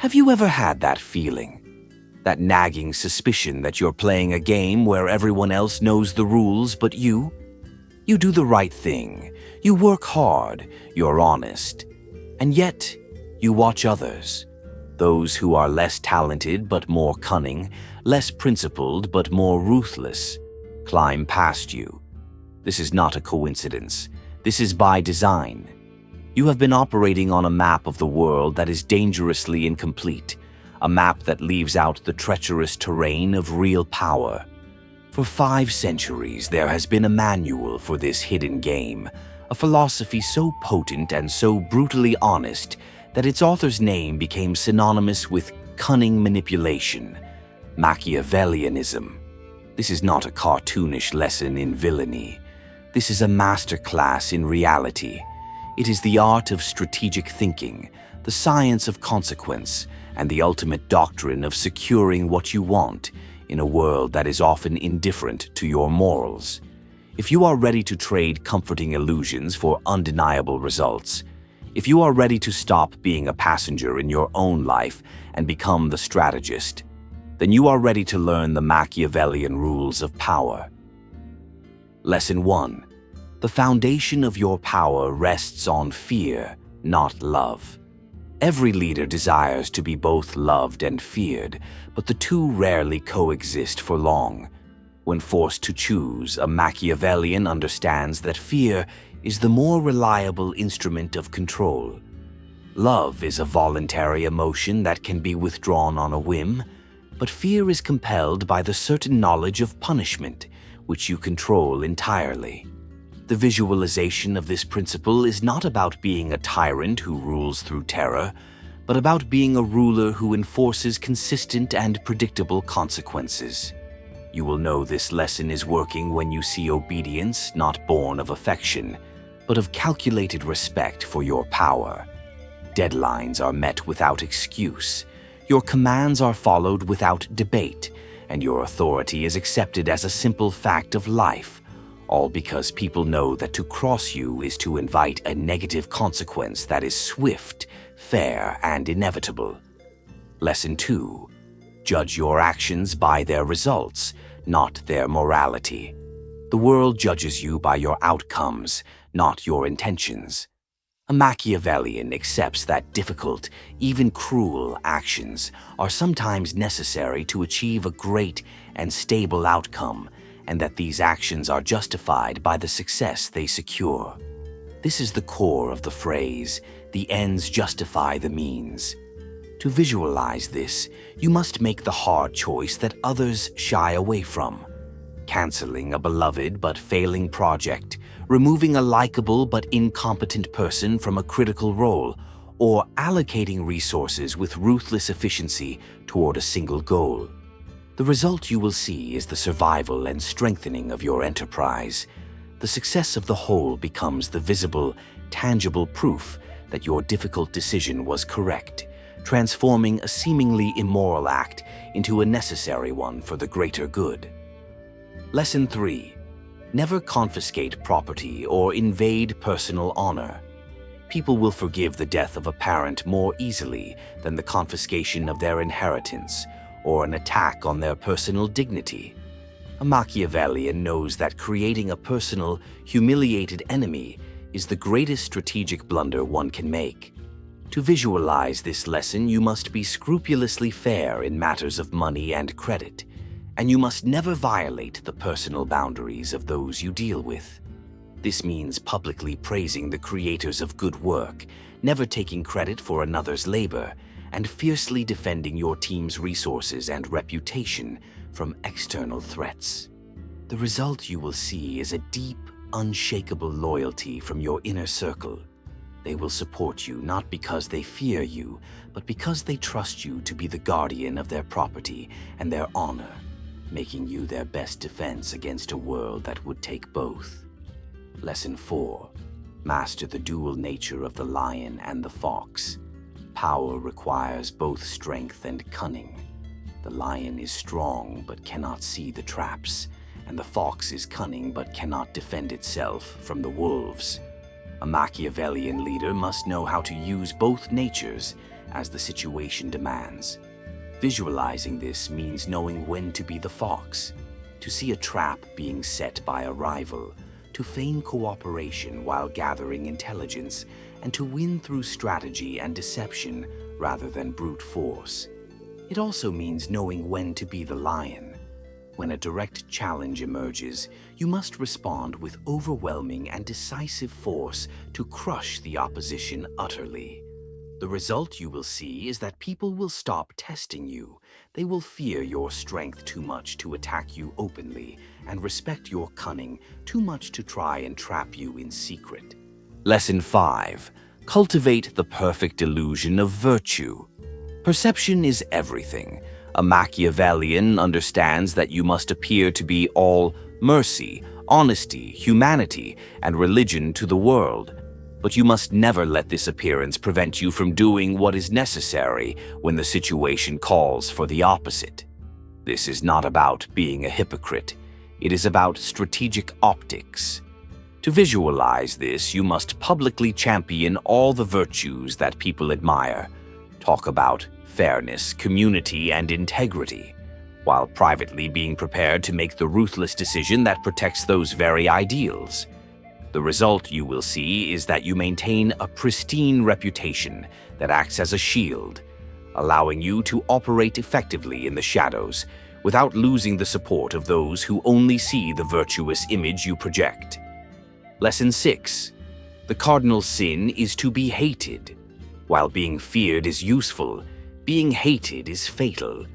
Have you ever had that feeling? That nagging suspicion that you're playing a game where everyone else knows the rules but you? You do the right thing, you work hard, you're honest, and yet you watch others, those who are less talented but more cunning, less principled but more ruthless, climb past you. This is not a coincidence. This is by design. You have been operating on a map of the world that is dangerously incomplete, a map that leaves out the treacherous terrain of real power. For 5 centuries, there has been a manual for this hidden game, a philosophy so potent and so brutally honest that its author's name became synonymous with cunning manipulation, Machiavellianism. This is not a cartoonish lesson in villainy. This is a masterclass in reality. It is the art of strategic thinking, the science of consequence, and the ultimate doctrine of securing what you want in a world that is often indifferent to your morals. If you are ready to trade comforting illusions for undeniable results, if you are ready to stop being a passenger in your own life and become the strategist, then you are ready to learn the Machiavellian rules of power. Lesson 1. The foundation of your power rests on fear, not love. Every leader desires to be both loved and feared, but the two rarely coexist for long. When forced to choose, a Machiavellian understands that fear is the more reliable instrument of control. Love is a voluntary emotion that can be withdrawn on a whim, but fear is compelled by the certain knowledge of punishment, which you control entirely. The visualization of this principle is not about being a tyrant who rules through terror, but about being a ruler who enforces consistent and predictable consequences. You will know this lesson is working when you see obedience not born of affection, but of calculated respect for your power. Deadlines are met without excuse, your commands are followed without debate, and your authority is accepted as a simple fact of life, all because people know that to cross you is to invite a negative consequence that is swift, fair, and inevitable. Lesson 2. Judge your actions by their results, not their morality. The world judges you by your outcomes, not your intentions. A Machiavellian accepts that difficult, even cruel actions are sometimes necessary to achieve a great and stable outcome, and that these actions are justified by the success they secure. This is the core of the phrase, "the ends justify the means." To visualize this, you must make the hard choice that others shy away from. Canceling a beloved but failing project, removing a likable but incompetent person from a critical role, or allocating resources with ruthless efficiency toward a single goal. The result you will see is the survival and strengthening of your enterprise. The success of the whole becomes the visible, tangible proof that your difficult decision was correct, transforming a seemingly immoral act into a necessary one for the greater good. Lesson 3. Never confiscate property or invade personal honor. People will forgive the death of a parent more easily than the confiscation of their inheritance or an attack on their personal dignity. A Machiavellian knows that creating a personal, humiliated enemy is the greatest strategic blunder one can make. To visualize this lesson, you must be scrupulously fair in matters of money and credit, and you must never violate the personal boundaries of those you deal with. This means publicly praising the creators of good work, never taking credit for another's labor, and fiercely defending your team's resources and reputation from external threats. The result you will see is a deep, unshakable loyalty from your inner circle. They will support you not because they fear you, but because they trust you to be the guardian of their property and their honor, making you their best defense against a world that would take both. Lesson 4. Master the dual nature of the lion and the fox. Power requires both strength and cunning. The lion is strong but cannot see the traps, and the fox is cunning but cannot defend itself from the wolves. A Machiavellian leader must know how to use both natures as the situation demands. Visualizing this means knowing when to be the fox, to see a trap being set by a rival, to feign cooperation while gathering intelligence, and to win through strategy and deception rather than brute force. It also means knowing when to be the lion. When a direct challenge emerges, you must respond with overwhelming and decisive force to crush the opposition utterly. The result you will see is that people will stop testing you. They will fear your strength too much to attack you openly and respect your cunning too much to try and trap you in secret. Lesson 5. Cultivate the perfect illusion of virtue. Perception is everything. A Machiavellian understands that you must appear to be all mercy, honesty, humanity, and religion to the world. But you must never let this appearance prevent you from doing what is necessary when the situation calls for the opposite. This is not about being a hypocrite. It is about strategic optics. To visualize this, you must publicly champion all the virtues that people admire. Talk about fairness, community, and integrity, while privately being prepared to make the ruthless decision that protects those very ideals. The result you will see is that you maintain a pristine reputation that acts as a shield, allowing you to operate effectively in the shadows without losing the support of those who only see the virtuous image you project. Lesson 6. The cardinal sin is to be hated. While being feared is useful, being hated is fatal.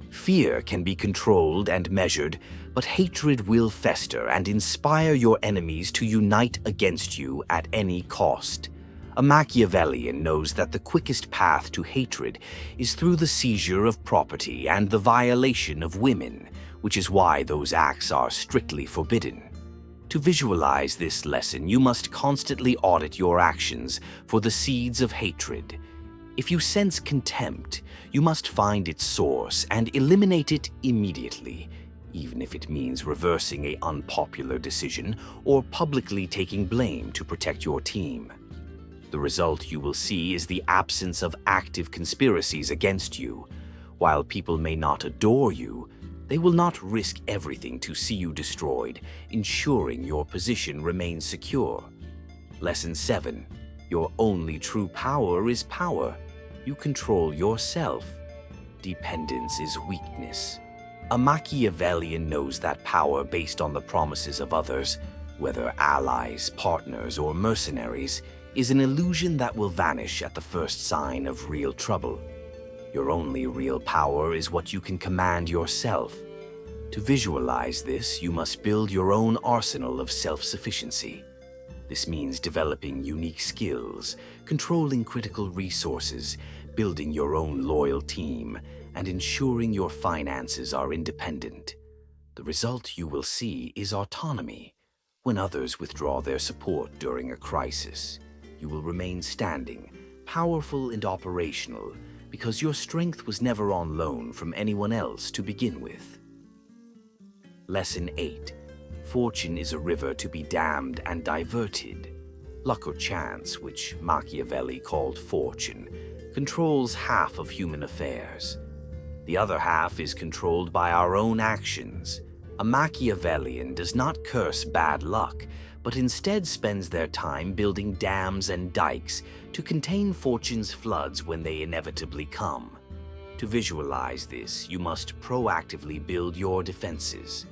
Fear can be controlled and measured, but hatred will fester and inspire your enemies to unite against you at any cost. A Machiavellian knows that the quickest path to hatred is through the seizure of property and the violation of women, which is why those acts are strictly forbidden. To visualize this lesson, you must constantly audit your actions for the seeds of hatred. If you sense contempt, you must find its source and eliminate it immediately, even if it means reversing an unpopular decision or publicly taking blame to protect your team. The result you will see is the absence of active conspiracies against you. While people may not adore you, they will not risk everything to see you destroyed, ensuring your position remains secure. Lesson 7. Your only true power is power. You control yourself. Dependence is weakness. A Machiavellian knows that power based on the promises of others, whether allies, partners, or mercenaries, is an illusion that will vanish at the first sign of real trouble. Your only real power is what you can command yourself. To visualize this, you must build your own arsenal of self-sufficiency. This means developing unique skills, controlling critical resources, building your own loyal team, and ensuring your finances are independent. The result you will see is autonomy. When others withdraw their support during a crisis, you will remain standing, powerful and operational, because your strength was never on loan from anyone else to begin with. Lesson 8. Fortune is a river to be dammed and diverted. Luck or chance, which Machiavelli called fortune, controls half of human affairs. The other half is controlled by our own actions. A Machiavellian does not curse bad luck, but instead spends their time building dams and dikes to contain fortune's floods when they inevitably come. To visualize this, you must proactively build your defenses.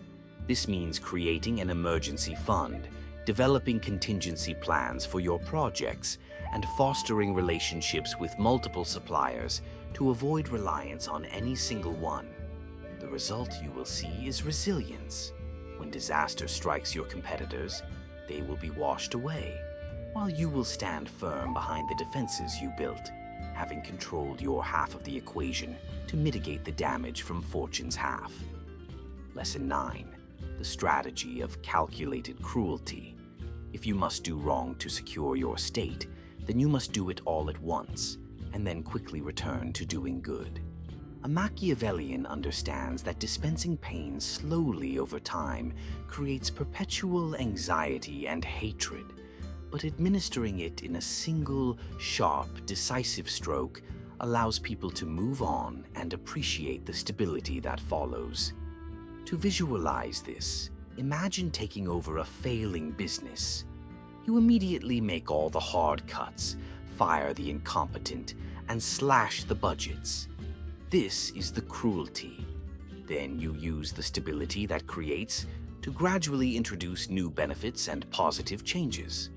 This means creating an emergency fund, developing contingency plans for your projects, and fostering relationships with multiple suppliers to avoid reliance on any single one. The result you will see is resilience. When disaster strikes your competitors, they will be washed away, while you will stand firm behind the defenses you built, having controlled your half of the equation to mitigate the damage from fortune's half. Lesson 9. The strategy of calculated cruelty. If you must do wrong to secure your state, then you must do it all at once, and then quickly return to doing good. A Machiavellian understands that dispensing pain slowly over time creates perpetual anxiety and hatred, but administering it in a single, sharp, decisive stroke allows people to move on and appreciate the stability that follows. To visualize this, imagine taking over a failing business. You immediately make all the hard cuts, fire the incompetent, and slash the budgets. This is the cruelty. Then you use the stability that creates to gradually introduce new benefits and positive changes.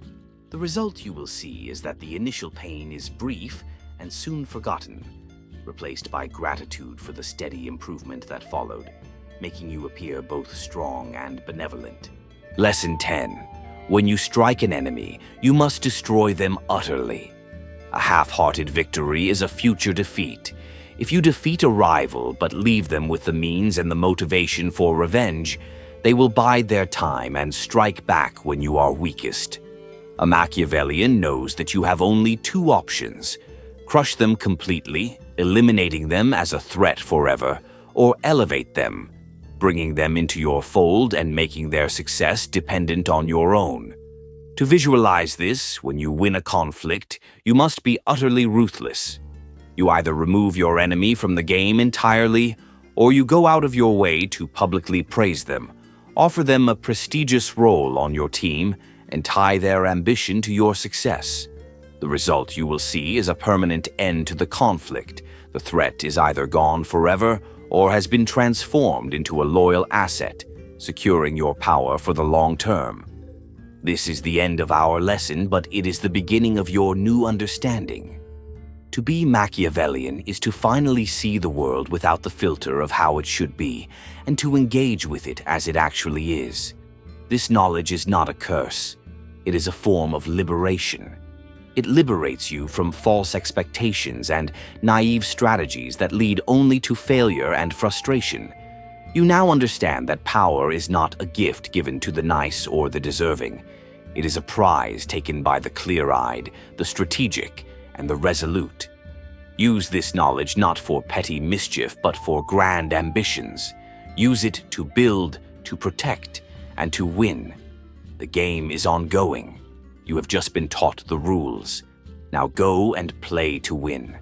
The result you will see is that the initial pain is brief and soon forgotten, replaced by gratitude for the steady improvement that followed, making you appear both strong and benevolent. Lesson 10. When you strike an enemy, you must destroy them utterly. A half-hearted victory is a future defeat. If you defeat a rival but leave them with the means and the motivation for revenge, they will bide their time and strike back when you are weakest. A Machiavellian knows that you have only two options: crush them completely, eliminating them as a threat forever, or elevate them, bringing them into your fold and making their success dependent on your own. To visualize this, when you win a conflict, you must be utterly ruthless. You either remove your enemy from the game entirely, or you go out of your way to publicly praise them, offer them a prestigious role on your team, and tie their ambition to your success. The result you will see is a permanent end to the conflict. The threat is either gone forever or has been transformed into a loyal asset, securing your power for the long term. This is the end of our lesson, but it is the beginning of your new understanding. To be Machiavellian is to finally see the world without the filter of how it should be, and to engage with it as it actually is. This knowledge is not a curse. It is a form of liberation. It liberates you from false expectations and naive strategies that lead only to failure and frustration. You now understand that power is not a gift given to the nice or the deserving. It is a prize taken by the clear-eyed, the strategic, and the resolute. Use this knowledge not for petty mischief, but for grand ambitions. Use it to build, to protect, and to win. The game is ongoing. You have just been taught the rules. Now go and play to win.